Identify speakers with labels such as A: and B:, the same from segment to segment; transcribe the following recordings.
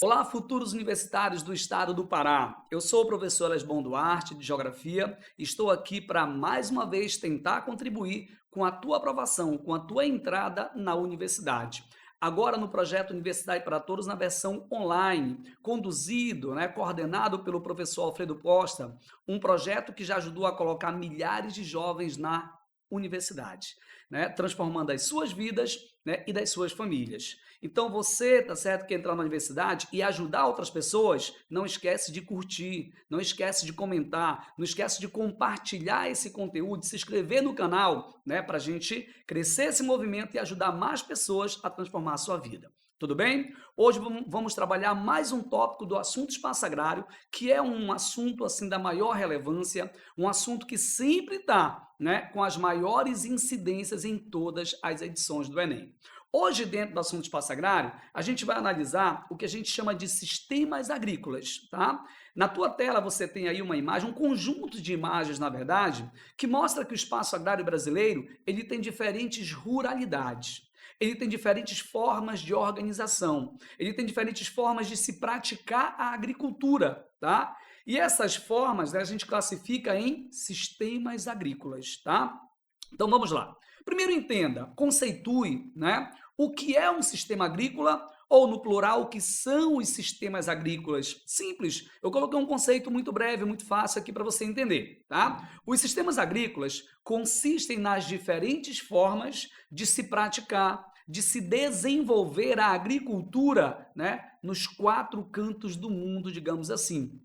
A: Olá, futuros universitários do estado do Pará. Eu sou o professor Lesbom Duarte, de Geografia, e estou aqui para mais uma vez tentar contribuir com a tua aprovação, com a tua entrada na universidade. Agora no projeto Universidade para Todos na versão online, conduzido, coordenado pelo professor Alfredo Costa, um projeto que já ajudou a colocar milhares de jovens na universidade, transformando as suas vidas, e das suas famílias. Então você, tá certo, que entrar na universidade e ajudar outras pessoas, não esquece de curtir, não esquece de comentar, não esquece de compartilhar esse conteúdo, de se inscrever no canal, para a gente crescer esse movimento e ajudar mais pessoas a transformar a sua vida. Tudo bem? Hoje vamos trabalhar mais um tópico do assunto espaço agrário, que é um assunto assim da maior relevância, um assunto que sempre está, com as maiores incidências em todas as edições do Enem. Hoje, dentro do assunto espaço agrário, a gente vai analisar o que a gente chama de sistemas agrícolas, tá? Na tua tela você tem aí uma imagem, um conjunto de imagens, na verdade, que mostra que o espaço agrário brasileiro, ele tem diferentes ruralidades. Ele tem diferentes formas de organização, ele tem diferentes formas de se praticar a agricultura, tá? E essas formas, a gente classifica em sistemas agrícolas, tá? Então vamos lá. Primeiro entenda, conceitue, o que é um sistema agrícola ou no plural o que são os sistemas agrícolas. Simples. Eu coloquei um conceito muito breve, muito fácil aqui para você entender, tá? Os sistemas agrícolas consistem nas diferentes formas de se praticar, de se desenvolver a agricultura, nos quatro cantos do mundo, digamos assim,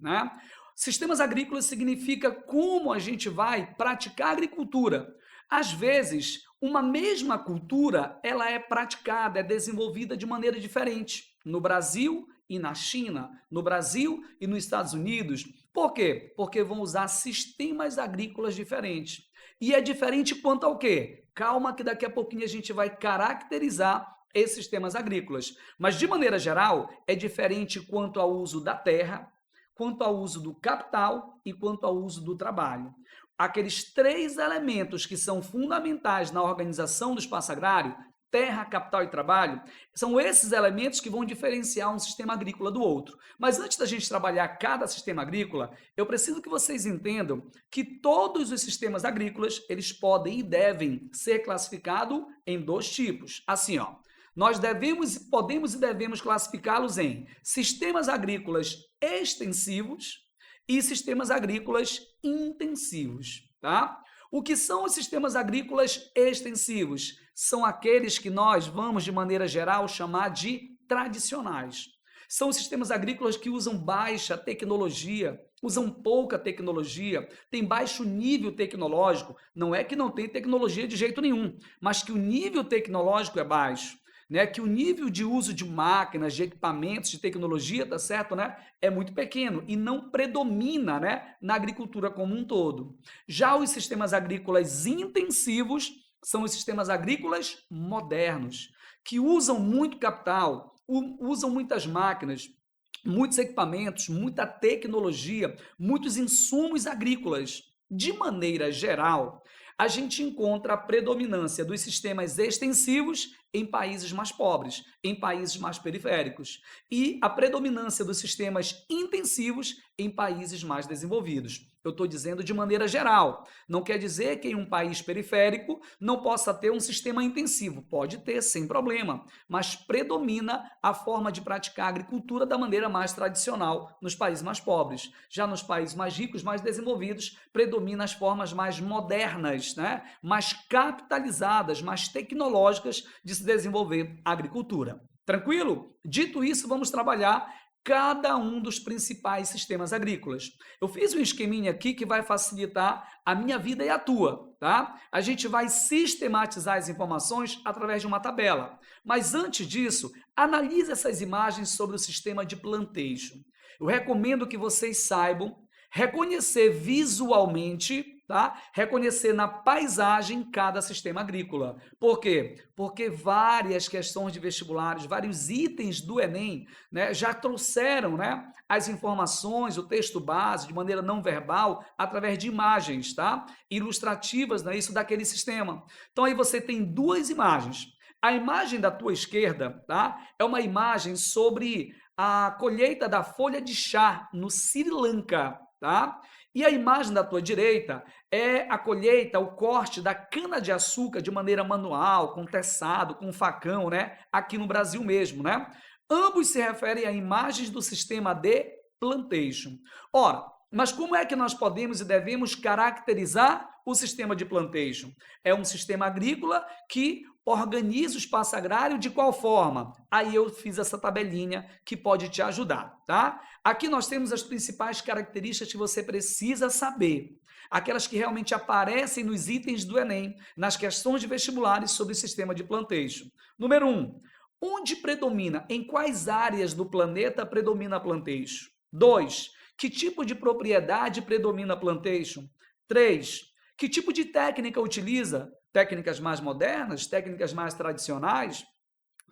A: Sistemas agrícolas significa como a gente vai praticar a agricultura. Às vezes, uma mesma cultura, ela é praticada, é desenvolvida de maneira diferente no Brasil e na China, no Brasil e nos Estados Unidos. Por quê? Porque vão usar sistemas agrícolas diferentes. E é diferente quanto ao quê? Calma que daqui a pouquinho a gente vai caracterizar esses sistemas agrícolas. Mas de maneira geral, é diferente quanto ao uso da terra, quanto ao uso do capital e quanto ao uso do trabalho. Aqueles três elementos que são fundamentais na organização do espaço agrário, terra, capital e trabalho, são esses elementos que vão diferenciar um sistema agrícola do outro. Mas antes da gente trabalhar cada sistema agrícola, eu preciso que vocês entendam que todos os sistemas agrícolas, eles podem e devem ser classificados em dois tipos. Assim, ó, nós podemos e devemos classificá-los em sistemas agrícolas extensivos e sistemas agrícolas intensivos, tá? O que são os sistemas agrícolas extensivos? São aqueles que nós vamos, de maneira geral, chamar de tradicionais. São os sistemas agrícolas que usam baixa tecnologia, usam pouca tecnologia, têm baixo nível tecnológico. Não é que não tem tecnologia de jeito nenhum, mas que o nível tecnológico é baixo. Que o nível de uso de máquinas, de equipamentos, de tecnologia, tá certo, é muito pequeno e não predomina, na agricultura como um todo. Já os sistemas agrícolas intensivos são os sistemas agrícolas modernos, que usam muito capital, usam muitas máquinas, muitos equipamentos, muita tecnologia, muitos insumos agrícolas. De maneira geral, a gente encontra a predominância dos sistemas extensivos em países mais pobres, em países mais periféricos, e a predominância dos sistemas intensivos em países mais desenvolvidos. Eu estou dizendo de maneira geral. Não quer dizer que em um país periférico não possa ter um sistema intensivo. Pode ter, sem problema, mas predomina a forma de praticar a agricultura da maneira mais tradicional nos países mais pobres. Já nos países mais ricos, mais desenvolvidos, predomina as formas mais modernas, mais capitalizadas, mais tecnológicas de se desenvolver a agricultura. Tranquilo? Dito isso, vamos trabalhar cada um dos principais sistemas agrícolas. Eu fiz um esqueminha aqui que vai facilitar a minha vida e a tua, tá? A gente vai sistematizar as informações através de uma tabela. Mas antes disso, analise essas imagens sobre o sistema de plantejo. Eu recomendo que vocês saibam reconhecer visualmente, tá? Reconhecer na paisagem cada sistema agrícola. Por quê? Porque várias questões de vestibulares, vários itens do Enem, já trouxeram, as informações, o texto base, de maneira não verbal, através de imagens, tá? Ilustrativas, isso daquele sistema. Então aí você tem duas imagens. A imagem da tua esquerda, tá? É uma imagem sobre a colheita da folha de chá no Sri Lanka, tá? E a imagem da tua direita é a colheita, o corte da cana-de-açúcar de maneira manual, com teçado, com facão, né? Aqui no Brasil mesmo, né? Ambos se referem a imagens do sistema de plantation. Ora, mas como é que nós podemos e devemos caracterizar o sistema de plantation? É um sistema agrícola que organiza o espaço agrário de qual forma? Aí eu fiz essa tabelinha que pode te ajudar, tá? Aqui nós temos as principais características que você precisa saber. Aquelas que realmente aparecem nos itens do Enem, nas questões de vestibulares sobre o sistema de plantation. Número 1. Onde predomina? Em quais áreas do planeta predomina plantation? 2. Que tipo de propriedade predomina plantation? 3. Que tipo de técnica utiliza? Técnicas mais modernas? Técnicas mais tradicionais?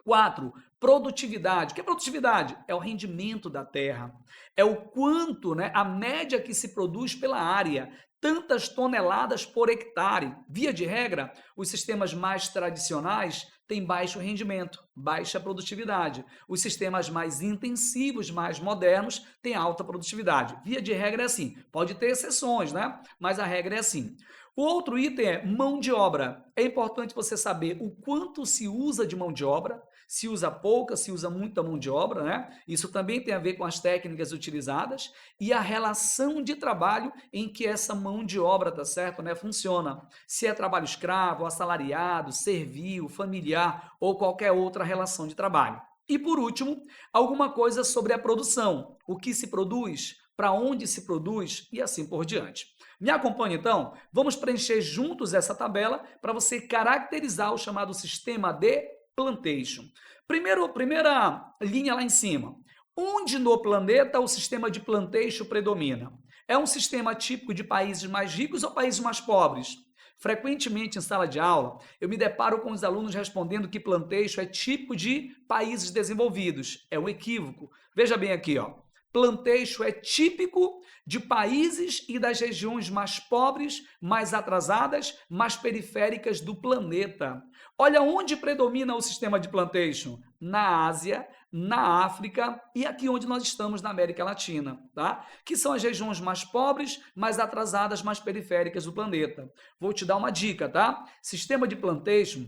A: 4. Produtividade. O que é produtividade? É o rendimento da terra. É o quanto, né, a média que se produz pela área. Tantas toneladas por hectare. Via de regra, os sistemas mais tradicionais têm baixo rendimento, baixa produtividade. Os sistemas mais intensivos, mais modernos, têm alta produtividade. Via de regra é assim. Pode ter exceções, né? Mas a regra é assim. O outro item é mão de obra. É importante você saber o quanto se usa de mão de obra, se usa pouca, se usa muita mão de obra, né? Isso também tem a ver com as técnicas utilizadas e a relação de trabalho em que essa mão de obra, tá certo, né, funciona. Se é trabalho escravo, assalariado, servil, familiar ou qualquer outra relação de trabalho. E por último, alguma coisa sobre a produção, o que se produz, para onde se produz e assim por diante. Me acompanhe então? Vamos preencher juntos essa tabela para você caracterizar o chamado sistema de plantation. Primeira linha lá em cima. Onde no planeta o sistema de plantation predomina? É um sistema típico de países mais ricos ou países mais pobres? Frequentemente em sala de aula, eu me deparo com os alunos respondendo que plantation é típico de países desenvolvidos. É um equívoco. Veja bem aqui, ó. Plantation é típico de países e das regiões mais pobres, mais atrasadas, mais periféricas do planeta. Olha onde predomina o sistema de plantation: na Ásia, na África e aqui onde nós estamos na América Latina, tá? Que são as regiões mais pobres, mais atrasadas, mais periféricas do planeta. Vou te dar uma dica, tá? Sistema de plantation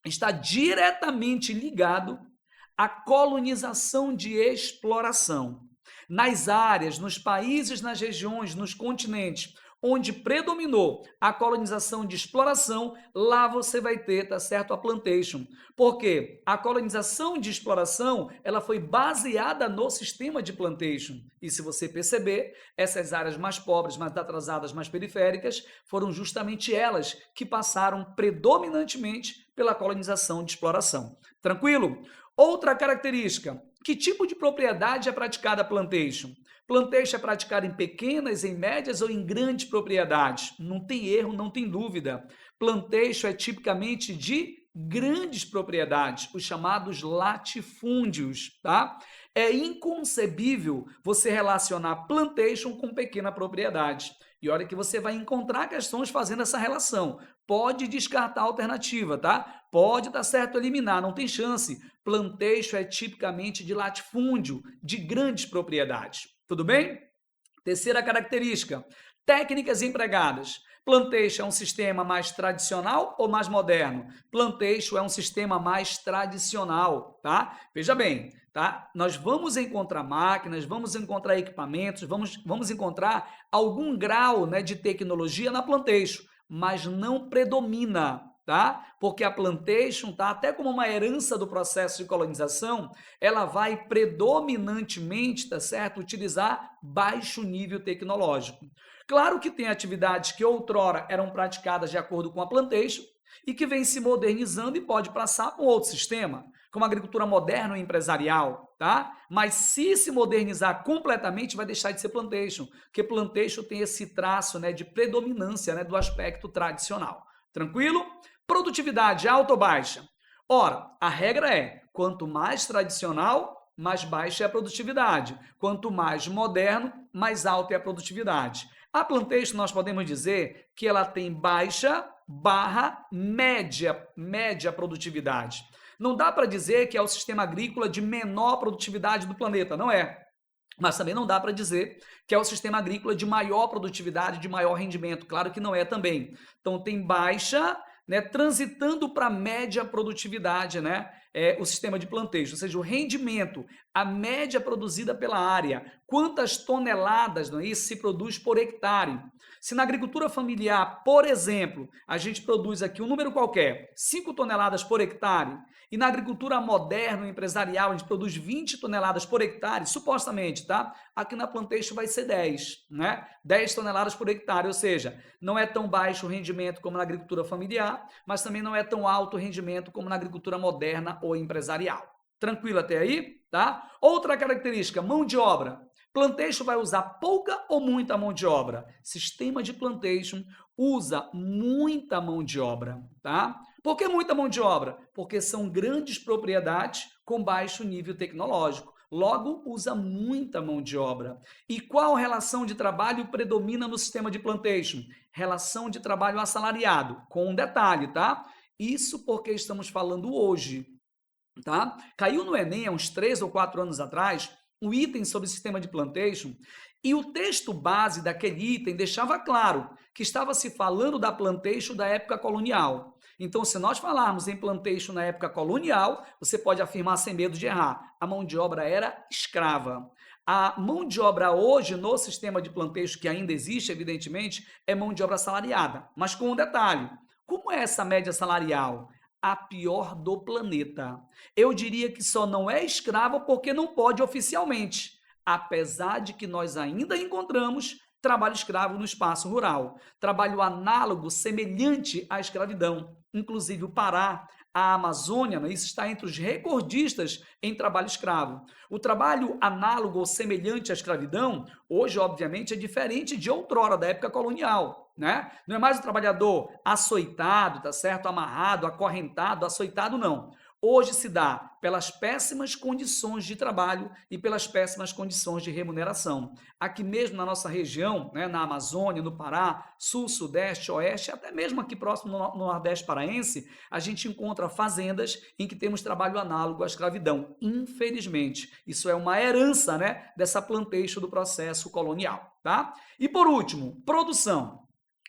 A: está diretamente ligado à colonização de exploração. Nas áreas, nos países, nas regiões, nos continentes onde predominou a colonização de exploração, lá você vai ter, tá certo, a plantation. Porque a colonização de exploração, ela foi baseada no sistema de plantation. E se você perceber, essas áreas mais pobres, mais atrasadas, mais periféricas, foram justamente elas que passaram predominantemente pela colonização de exploração. Tranquilo? Outra característica: que tipo de propriedade é praticada a plantation? Plantation é praticada em pequenas, em médias ou em grandes propriedades? Não tem erro, não tem dúvida. Plantation é tipicamente de grandes propriedades, os chamados latifúndios, tá? É inconcebível você relacionar plantation com pequena propriedade. E olha que você vai encontrar questões fazendo essa relação. Pode descartar a alternativa, tá? Pode dar certo eliminar, não tem chance. Plantation é tipicamente de latifúndio, de grandes propriedades. Tudo bem? Terceira característica: técnicas empregadas. Plantation é um sistema mais tradicional ou mais moderno? Plantation é um sistema mais tradicional, tá? Veja bem, tá? Nós vamos encontrar máquinas, vamos encontrar equipamentos, vamos encontrar algum grau, né, de tecnologia na plantation, mas não predomina, tá? Porque a plantation, tá, até como uma herança do processo de colonização, ela vai predominantemente, tá certo, utilizar baixo nível tecnológico. Claro que tem atividades que outrora eram praticadas de acordo com a plantation e que vem se modernizando e pode passar para um outro sistema, como a agricultura moderna e empresarial, tá? Mas se modernizar completamente, vai deixar de ser plantation, porque plantation tem esse traço, né, de predominância, né, do aspecto tradicional. Tranquilo? Produtividade alta ou baixa? Ora, a regra é: quanto mais tradicional, mais baixa é a produtividade. Quanto mais moderno, mais alta é a produtividade. A plantation, nós podemos dizer que ela tem baixa barra média produtividade. Não dá para dizer que é o sistema agrícola de menor produtividade do planeta, não é. Mas também não dá para dizer que é o sistema agrícola de maior produtividade, de maior rendimento. Claro que não é também. Então tem baixa, né, transitando para média produtividade, né, o sistema de plantejo, ou seja, o rendimento, a média produzida pela área, quantas toneladas, não é isso, se produz por hectare. Se na agricultura familiar, por exemplo, a gente produz aqui um número qualquer, 5 toneladas por hectare, e na agricultura moderna, empresarial, a gente produz 20 toneladas por hectare, supostamente, tá? Aqui na Plantation vai ser 10, né? 10 toneladas por hectare, ou seja, não é tão baixo o rendimento como na agricultura familiar, mas também não é tão alto o rendimento como na agricultura moderna ou empresarial. Tranquilo até aí, tá? Outra característica, mão de obra. Plantation vai usar pouca ou muita mão de obra? Sistema de plantation usa muita mão de obra, tá? Por que muita mão de obra? Porque são grandes propriedades com baixo nível tecnológico. Logo, usa muita mão de obra. E qual relação de trabalho predomina no sistema de plantation? Relação de trabalho assalariado, com um detalhe, tá? Isso porque estamos falando hoje, tá? Caiu no Enem há uns 3 ou 4 anos atrás um item sobre sistema de plantation e o texto base daquele item deixava claro que estava se falando da plantation da época colonial. Então, se nós falarmos em plantation na época colonial, você pode afirmar sem medo de errar, a mão de obra era escrava. A mão de obra hoje no sistema de plantation, que ainda existe, evidentemente, é mão de obra assalariada, mas com um detalhe. Como é essa média salarial? A pior do planeta. Eu diria que só não é escrava porque não pode oficialmente, apesar de que nós ainda encontramos trabalho escravo no espaço rural, trabalho análogo, semelhante à escravidão. Inclusive o Pará, a Amazônia, né, isso está entre os recordistas em trabalho escravo. O trabalho análogo ou semelhante à escravidão, hoje, obviamente, é diferente de outrora, da época colonial, né? Não é mais o trabalhador açoitado, tá certo? Amarrado, acorrentado, açoitado, não. Hoje se dá pelas péssimas condições de trabalho e pelas péssimas condições de remuneração. Aqui mesmo na nossa região, né, na Amazônia, no Pará, sul, sudeste, oeste, até mesmo aqui próximo no Nordeste paraense, a gente encontra fazendas em que temos trabalho análogo à escravidão. Infelizmente, isso é uma herança, né, dessa plantation do processo colonial, tá? E por último, produção.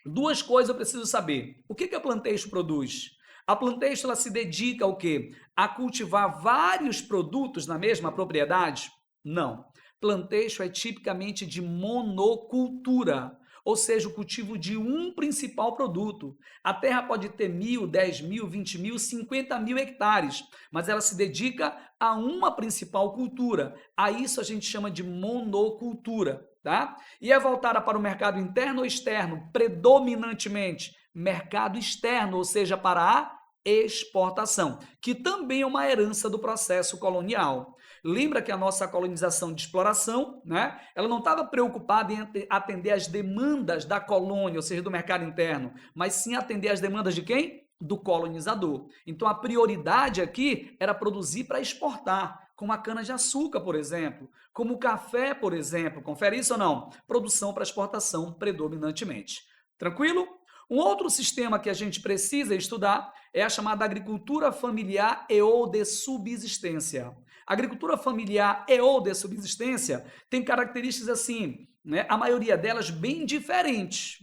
A: Duas coisas eu preciso saber. O que a plantation produz? A plantation ela se dedica ao quê? A cultivar vários produtos na mesma propriedade? Não. Plantation é tipicamente de monocultura, ou seja, o cultivo de um principal produto. A terra pode ter 1.000, 10.000, 20.000, 50.000 hectares, mas ela se dedica a uma principal cultura. A isso a gente chama de monocultura, tá? E é voltada para o mercado interno ou externo? Predominantemente mercado externo, ou seja, para a exportação, que também é uma herança do processo colonial. Lembra que a nossa colonização de exploração, né, ela não estava preocupada em atender às demandas da colônia, ou seja, do mercado interno, mas sim atender às demandas de quem? Do colonizador. Então a prioridade aqui era produzir para exportar, como a cana-de-açúcar, por exemplo, como o café, por exemplo. Confere isso ou não? Produção para exportação predominantemente. Tranquilo? Um outro sistema que a gente precisa estudar é a chamada agricultura familiar e ou de subsistência. A agricultura familiar e ou de subsistência tem características assim, né? A maioria delas bem diferentes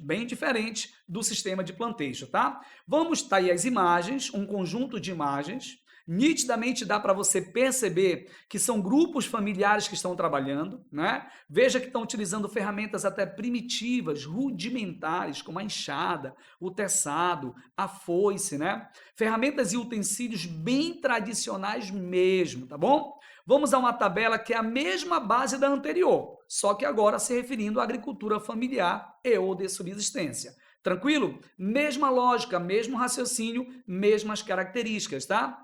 A: do sistema de plantation, tá? Vamos estar aí as imagens, um conjunto de imagens. Nitidamente dá para você perceber que são grupos familiares que estão trabalhando, né? Veja que estão utilizando ferramentas até primitivas, rudimentares, como a enxada, o teçado, a foice, né? Ferramentas e utensílios bem tradicionais mesmo, tá bom? Vamos a uma tabela que é a mesma base da anterior, só que agora se referindo à agricultura familiar e ou de subsistência. Tranquilo? Mesma lógica, mesmo raciocínio, mesmas características, tá?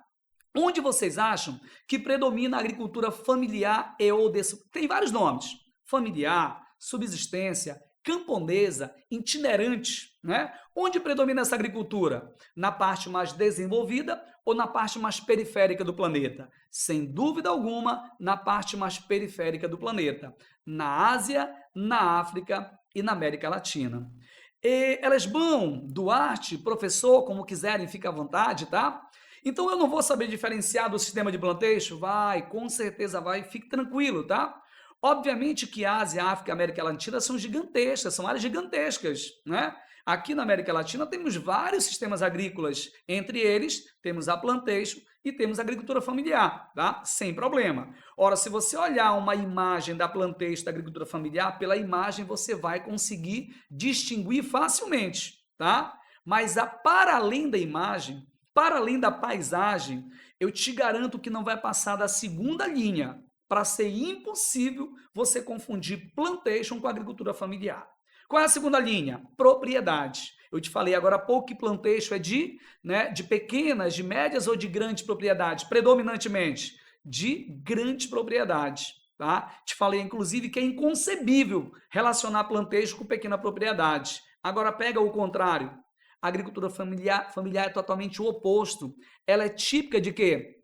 A: Onde vocês acham que predomina a agricultura familiar e ou de... Tem vários nomes. Familiar, subsistência, camponesa, itinerante, né? Onde predomina essa agricultura? Na parte mais desenvolvida ou na parte mais periférica do planeta? Sem dúvida alguma, na parte mais periférica do planeta. Na Ásia, na África e na América Latina. E Elesbão, Duarte, professor, como quiserem, fica à vontade, tá? Então eu não vou saber diferenciar do sistema de plantation? Vai, com certeza vai, fique tranquilo, tá? Obviamente que Ásia, África e América Latina são gigantescas, são áreas gigantescas, né? Aqui na América Latina temos vários sistemas agrícolas, entre eles temos a plantation e temos a agricultura familiar, tá? Sem problema. Ora, se você olhar uma imagem da plantation da agricultura familiar, pela imagem você vai conseguir distinguir facilmente, tá? Mas para além da imagem, para além da paisagem, eu te garanto que não vai passar da segunda linha, para ser impossível você confundir plantation com agricultura familiar. Qual é a segunda linha? Propriedade. Eu te falei agora há pouco que plantation é de pequenas, de médias ou de grandes propriedades, predominantemente de grandes propriedades. Tá? Te falei, inclusive, que é inconcebível relacionar plantation com pequena propriedade. Agora pega o contrário. A agricultura familiar é totalmente o oposto. Ela é típica de quê?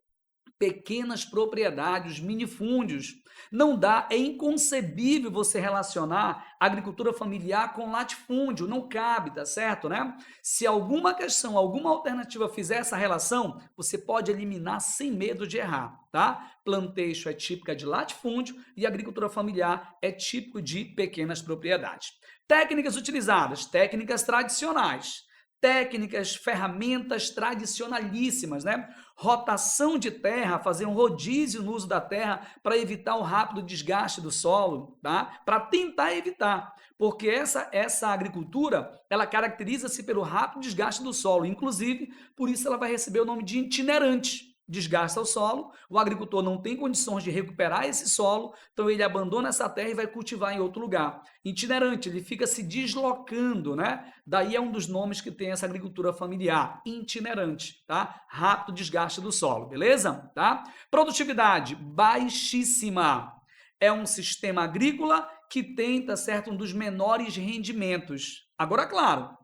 A: Pequenas propriedades, minifúndios. Não dá, é inconcebível você relacionar agricultura familiar com latifúndio, não cabe, tá certo, né? Se alguma questão, alguma alternativa fizer essa relação, você pode eliminar sem medo de errar, tá? Plantation é típica de latifúndio e agricultura familiar é típico de pequenas propriedades. Técnicas utilizadas, técnicas tradicionais. Técnicas, ferramentas tradicionalíssimas, né? Rotação de terra, fazer um rodízio no uso da terra para evitar o rápido desgaste do solo, tá? Para tentar evitar, porque essa agricultura, ela caracteriza-se pelo rápido desgaste do solo, inclusive, por isso ela vai receber o nome de itinerante. Desgasta o solo, o agricultor não tem condições de recuperar esse solo, então ele abandona essa terra e vai cultivar em outro lugar. Itinerante, ele fica se deslocando, né? Daí é um dos nomes que tem essa agricultura familiar, itinerante, tá? Rápido desgaste do solo, beleza? Tá? Produtividade baixíssima. É um sistema agrícola que tenta, certo, um dos menores rendimentos. Agora, claro,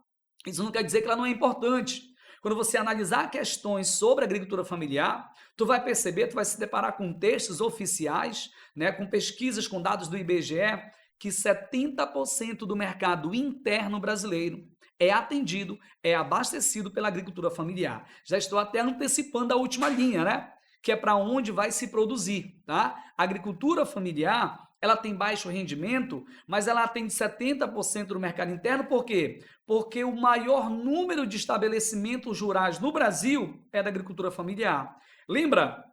A: isso não quer dizer que ela não é importante. Quando você analisar questões sobre agricultura familiar, tu vai perceber, tu vai se deparar com textos oficiais, né, com pesquisas com dados do IBGE, que 70% do mercado interno brasileiro é atendido, é abastecido pela agricultura familiar. Já estou até antecipando a última linha, né? Que é para onde vai se produzir, tá? A agricultura familiar, ela tem baixo rendimento, mas ela atende 70% do mercado interno, por quê? Porque o maior número de estabelecimentos rurais no Brasil é da agricultura familiar. Lembra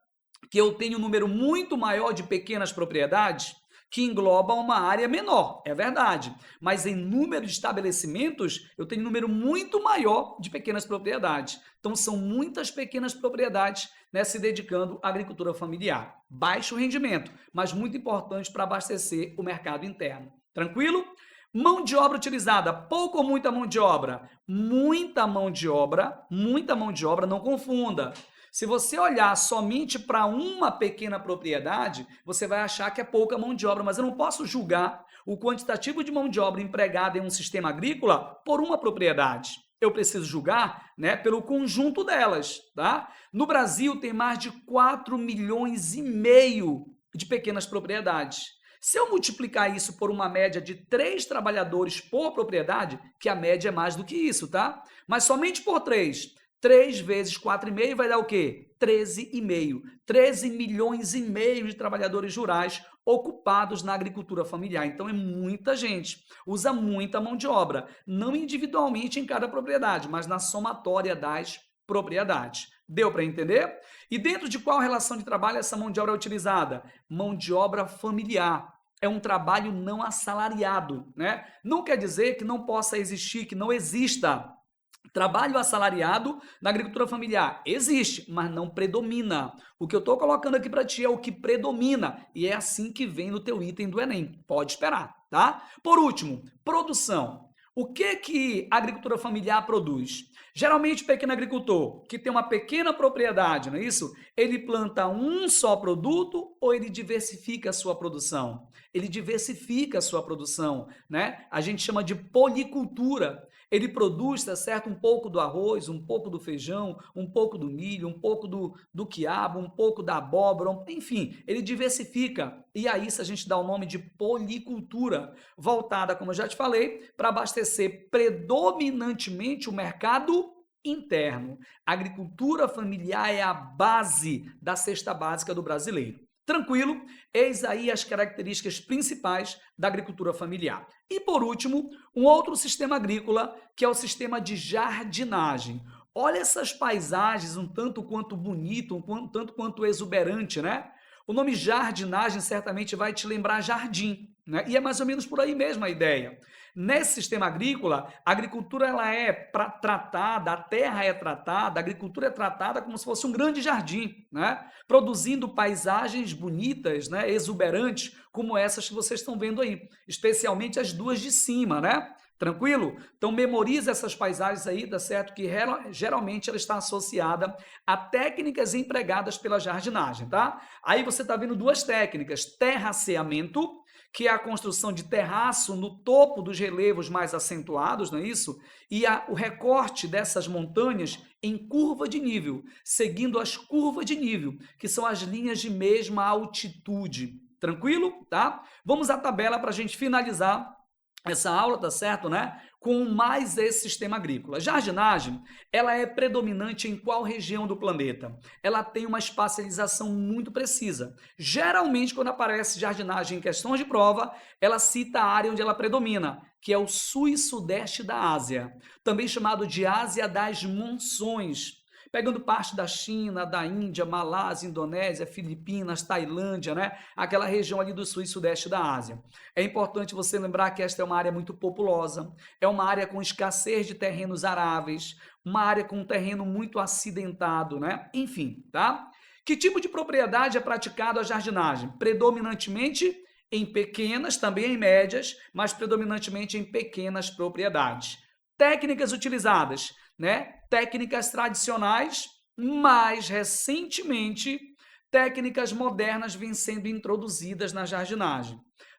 A: que eu tenho um número muito maior de pequenas propriedades que engloba uma área menor, é verdade, mas em número de estabelecimentos eu tenho um número muito maior de pequenas propriedades. Então são muitas pequenas propriedades, né, se dedicando à agricultura familiar. Baixo rendimento, mas muito importante para abastecer o mercado interno. Tranquilo? Mão de obra utilizada, pouco ou muita mão de obra? Muita mão de obra, não confunda. Se você olhar somente para uma pequena propriedade, você vai achar que é pouca mão de obra, mas eu não posso julgar o quantitativo de mão de obra empregada em um sistema agrícola por uma propriedade. Eu preciso julgar, né, pelo conjunto delas, tá? No Brasil tem mais de 4,5 milhões de pequenas propriedades. Se eu multiplicar isso por uma média de 3 trabalhadores por propriedade, que a média é mais do que isso, tá? Mas somente por 3, 3 vezes 4,5 vai dar o quê? 13,5. 13 milhões e meio de trabalhadores rurais ocupados na agricultura familiar. Então é muita gente, usa muita mão de obra, não individualmente em cada propriedade, mas na somatória das propriedades. Deu para entender? E dentro de qual relação de trabalho essa mão de obra é utilizada? Mão de obra familiar. É um trabalho não assalariado, né? Não quer dizer que não possa existir, que não exista trabalho assalariado na agricultura familiar. Existe, mas não predomina. O que eu estou colocando aqui para ti é o que predomina. E é assim que vem no teu item do Enem. Pode esperar, tá? Por último, produção. O que a agricultura familiar produz? Geralmente o pequeno agricultor, que tem uma pequena propriedade, não é isso? Ele planta um só produto ou ele diversifica a sua produção? Ele diversifica a sua produção, né? A gente chama de policultura. Ele produz, tá certo, um pouco do arroz, um pouco do feijão, um pouco do milho, um pouco do quiabo, um pouco da abóbora, enfim, ele diversifica. E a isso a gente dá o nome de policultura, voltada, como eu já te falei, para abastecer predominantemente o mercado interno. A agricultura familiar é a base da cesta básica do brasileiro. Tranquilo? Eis aí as características principais da agricultura familiar. E por último, um outro sistema agrícola, que é o sistema de jardinagem. Olha essas paisagens um tanto quanto bonito, um tanto quanto exuberante, né? O nome jardinagem certamente vai te lembrar jardim, né? E é mais ou menos por aí mesmo a ideia. Nesse sistema agrícola, a agricultura ela é tratada, a terra é tratada, a agricultura é tratada como se fosse um grande jardim, né? Produzindo paisagens bonitas, né? Exuberantes, como essas que vocês estão vendo aí, especialmente as duas de cima, né? Tranquilo? Então memoriza essas paisagens aí, tá certo? Que geralmente ela está associada a técnicas empregadas pela jardinagem, tá? Aí você está vendo duas técnicas: terraceamento, que é a construção de terraço no topo dos relevos mais acentuados, não é isso? E o recorte dessas montanhas em curva de nível, seguindo as curvas de nível, que são as linhas de mesma altitude. Tranquilo? Tá? Vamos à tabela para a gente finalizar essa aula, tá certo, né? Com mais esse sistema agrícola. Jardinagem, ela é predominante em qual região do planeta? Ela tem uma espacialização muito precisa. Geralmente, quando aparece jardinagem em questões de prova, ela cita a área onde ela predomina, que é o sul e sudeste da Ásia, também chamado de Ásia das Monções, pegando parte da China, da Índia, Malásia, Indonésia, Filipinas, Tailândia, né? Aquela região ali do sul e sudeste da Ásia. É importante você lembrar que esta é uma área muito populosa, é uma área com escassez de terrenos aráveis, uma área com um terreno muito acidentado, né? Enfim, tá? Que tipo de propriedade é praticado a jardinagem? Predominantemente em pequenas, também em médias, mas predominantemente em pequenas propriedades. Técnicas utilizadas, né? Técnicas tradicionais, mas recentemente técnicas modernas vêm sendo introduzidas na jardinagem,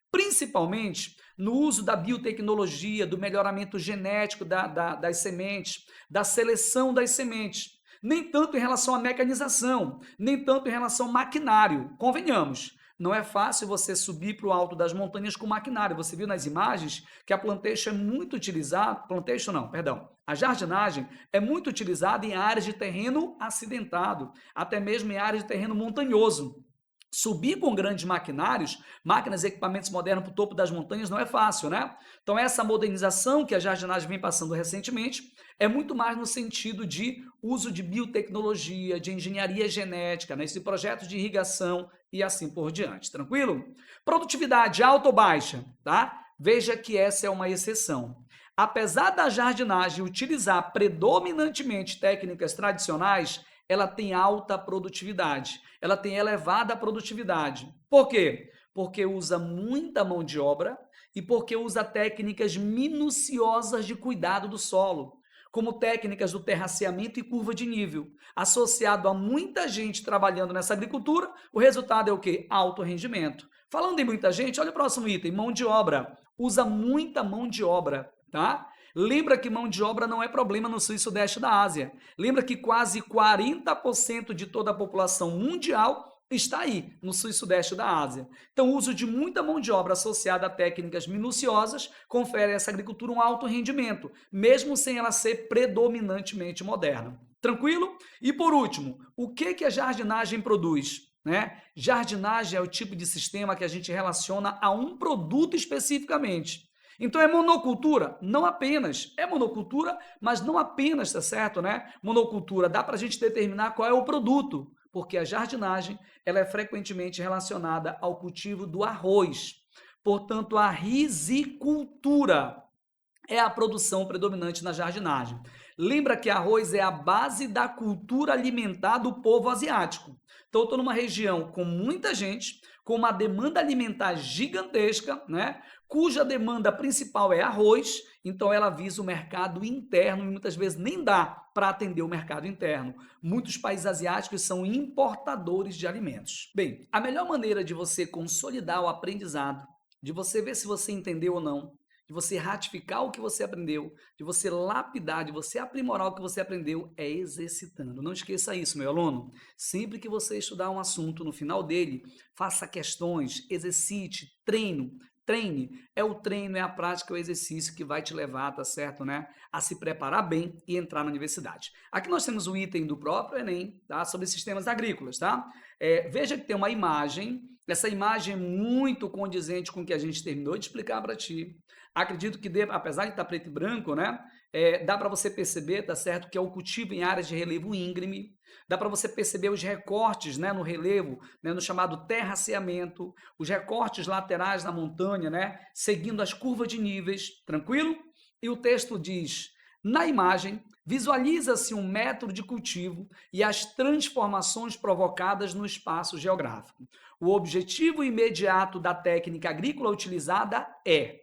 A: principalmente no uso da biotecnologia, do melhoramento genético das sementes, da seleção das sementes, nem tanto em relação à mecanização, nem tanto em relação ao maquinário, convenhamos. Não é fácil você subir para o alto das montanhas com maquinário. Você viu nas imagens que a plantation é muito utilizada, plantation não, perdão, a jardinagem é muito utilizada em áreas de terreno acidentado, até mesmo em áreas de terreno montanhoso. Subir com grandes maquinários, máquinas e equipamentos modernos para o topo das montanhas não é fácil, né? Então essa modernização que a jardinagem vem passando recentemente é muito mais no sentido de uso de biotecnologia, de engenharia genética, né? Esse projeto de irrigação e assim por diante, tranquilo? Produtividade alta ou baixa, tá? Veja que essa é uma exceção. Apesar da jardinagem utilizar predominantemente técnicas tradicionais, ela tem alta produtividade, ela tem elevada produtividade. Por quê? Porque usa muita mão de obra e porque usa técnicas minuciosas de cuidado do solo, como técnicas do terraceamento e curva de nível. Associado a muita gente trabalhando nessa agricultura, o resultado é o quê? Alto rendimento. Falando em muita gente, olha o próximo item, mão de obra. Usa muita mão de obra, tá? Lembra que mão de obra não é problema no sul e sudeste da Ásia. Lembra que quase 40% de toda a população mundial está aí, no sul e sudeste da Ásia. Então, o uso de muita mão de obra associada a técnicas minuciosas confere a essa agricultura um alto rendimento, mesmo sem ela ser predominantemente moderna. Tranquilo? E por último, o que a jardinagem produz? Né? Jardinagem é o tipo de sistema que a gente relaciona a um produto especificamente. Então é monocultura? Não apenas. É monocultura, mas não apenas, tá certo, né? Monocultura, dá para a gente determinar qual é o produto, porque a jardinagem ela é frequentemente relacionada ao cultivo do arroz. Portanto, a risicultura é a produção predominante na jardinagem. Lembra que arroz é a base da cultura alimentar do povo asiático. Então, eu estou numa região com muita gente, com uma demanda alimentar gigantesca, né? Cuja demanda principal é arroz, então ela visa o mercado interno e muitas vezes nem dá para atender o mercado interno. Muitos países asiáticos são importadores de alimentos. Bem, a melhor maneira de você consolidar o aprendizado, de você ver se você entendeu ou não, de você ratificar o que você aprendeu, de você lapidar, de você aprimorar o que você aprendeu, é exercitando. Não esqueça isso, meu aluno. Sempre que você estudar um assunto, no final dele, faça questões, exercite, treino, treine. É o treino, é a prática, é o exercício que vai te levar, tá certo, né, a se preparar bem e entrar na universidade. Aqui nós temos o item do próprio Enem, tá, sobre sistemas agrícolas, tá? Veja que tem uma imagem, essa imagem é muito condizente com o que a gente terminou de explicar para ti. Acredito que, apesar de estar preto e branco, né, dá para você perceber, tá certo, que é o cultivo em áreas de relevo íngreme, dá para você perceber os recortes, né, no relevo, né, no chamado terraceamento, os recortes laterais na montanha, né, seguindo as curvas de níveis, tranquilo? E o texto diz: na imagem, visualiza-se um método de cultivo e as transformações provocadas no espaço geográfico. O objetivo imediato da técnica agrícola utilizada é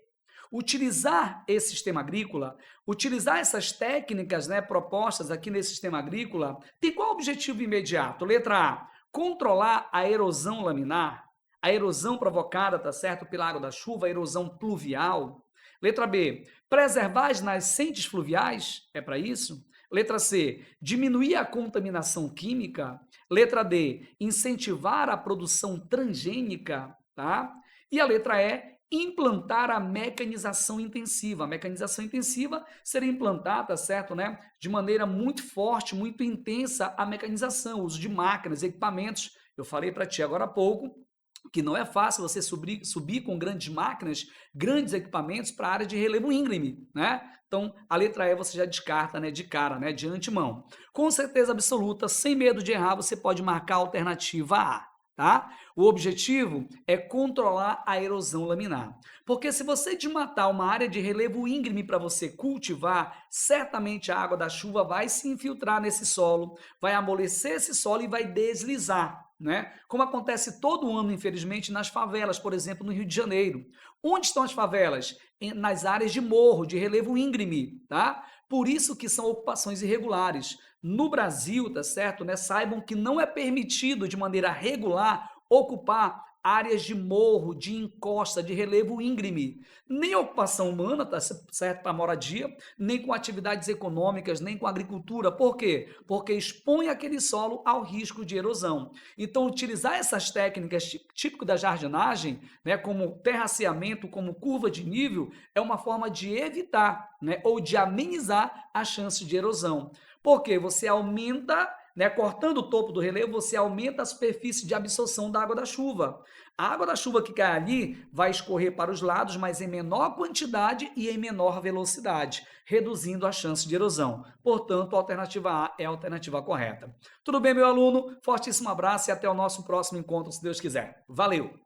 A: utilizar esse sistema agrícola, utilizar essas técnicas, né, propostas aqui nesse sistema agrícola, tem qual objetivo imediato? Letra A, controlar a erosão laminar, a erosão provocada, tá certo, pela água da chuva, a erosão pluvial. Letra B, preservar as nascentes fluviais, é para isso? Letra C, diminuir a contaminação química. Letra D, incentivar a produção transgênica, tá? E a letra E, implantar a mecanização intensiva. A mecanização intensiva seria implantar, tá certo, né, de maneira muito forte, muito intensa a mecanização, o uso de máquinas, equipamentos. Eu falei para ti agora há pouco que não é fácil você subir com grandes máquinas, grandes equipamentos para a área de relevo íngreme, né? Então, a letra E você já descarta, né, de cara, né, de antemão. Com certeza absoluta, sem medo de errar, você pode marcar a alternativa A. Tá? O objetivo é controlar a erosão laminar. Porque se você desmatar uma área de relevo íngreme para você cultivar, certamente a água da chuva vai se infiltrar nesse solo, vai amolecer esse solo e vai deslizar. Né? Como acontece todo ano, infelizmente, nas favelas, por exemplo, no Rio de Janeiro. Onde estão as favelas? Nas áreas de morro, de relevo íngreme, tá? Por isso que são ocupações irregulares. No Brasil, tá certo, né? Saibam que não é permitido de maneira regular ocupar áreas de morro, de encosta, de relevo íngreme. Nem ocupação humana, tá certo, para moradia, nem com atividades econômicas, nem com agricultura. Por quê? Porque expõe aquele solo ao risco de erosão. Então, utilizar essas técnicas típicas da jardinagem, né, como terraceamento, como curva de nível, é uma forma de evitar, né, ou de amenizar a chance de erosão. Porque você aumenta, né, cortando o topo do relevo, você aumenta a superfície de absorção da água da chuva. A água da chuva que cai ali vai escorrer para os lados, mas em menor quantidade e em menor velocidade, reduzindo a chance de erosão. Portanto, a alternativa A é a alternativa correta. Tudo bem, meu aluno? Fortíssimo abraço e até o nosso próximo encontro, se Deus quiser. Valeu!